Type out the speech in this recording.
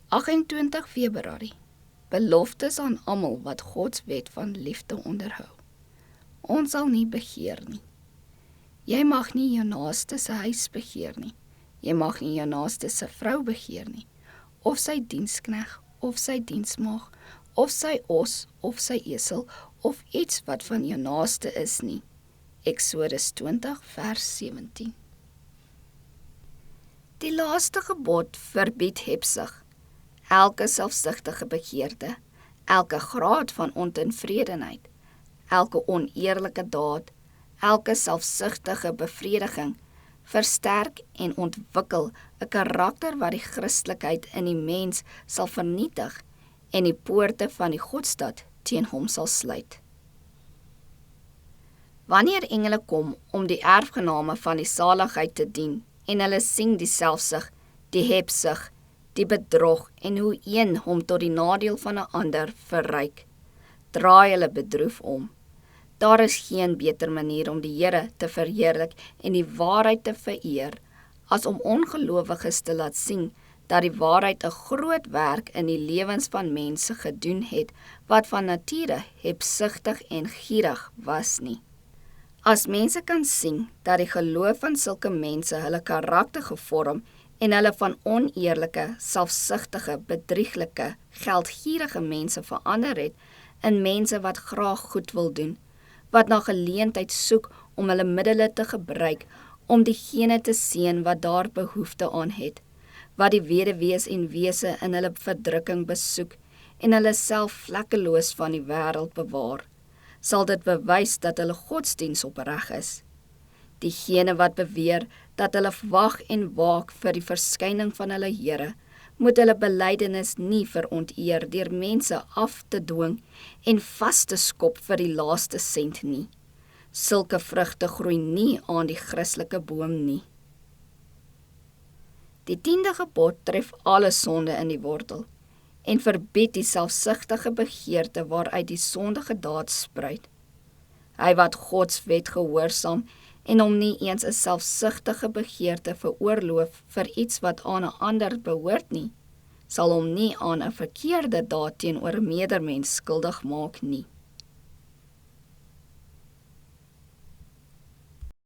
28 Februarie. Beloftes aan almal wat Gods wet van liefde onderhou. Ons sal nie begeer nie. Jy mag nie jou naaste se huis begeer nie. Jy mag nie jou naaste se vrou begeer nie, of sy dienskneg, of sy diensmaag, of sy os, of sy esel, of iets wat van jou naaste is nie. Eksodus 20 vers 17. Die laaste gebod verbied hebsug, elke selfsugtige begeerte, elke graad van ontevredenheid, elke oneerlike daad, elke selfsugtige bevrediging, versterk en ontwikkel 'n karakter wat die Christelikheid in die mens sal vernietig en die poorte van die Godstad teen hom sal sluit. Wanneer engele kom om die erfgename van die saligheid te dien en hulle sien die selfsug, die hebsug, die bedrog en hoe een hom tot die nadeel van 'n ander verryk, draai hulle bedroef om. Daar is geen beter manier om die Here te verheerlik en die waarheid te vereer, as om ongelowiges te laat sien dat die waarheid 'n groot werk in die lewens van mense gedoen het, wat van nature hebsugtig en gierig was nie. As mense kan sien dat die geloof van sulke mense hulle karakter gevorm en hulle van oneerlike, selfsugtige, bedrieglike, geldgierige mense verander het in mense wat graag goed wil doen, wat na geleentheid soek om hulle middele te gebruik om diegene te seën wat daar behoefte aan het, wat die weduwees en wese in hulle verdrukking besoek en hulle self vlekkeloos van die wêreld bewaar, sal dit bewys dat hulle godsdiens opreg is. Diegene wat beweer dat hulle wag en waak vir die verskyning van hulle Here, moet hulle belydenis nie veronteer deur mense af te dwing en vas te skop vir die laaste sent nie. Sulke vrugte groei nie aan die Christelike boom nie. Die 10de gebod tref alle sonde in die wortel en verbied die selfsugtige begeerte waaruit die sondige daad spruit. Hy wat Gods wet gehoorsaam en hom nie eens 'n selfsugtige begeerte veroorloof vir iets wat aan 'n ander behoort nie, sal hom nie aan 'n verkeerde daad teenoor 'n medemens skuldig maak nie.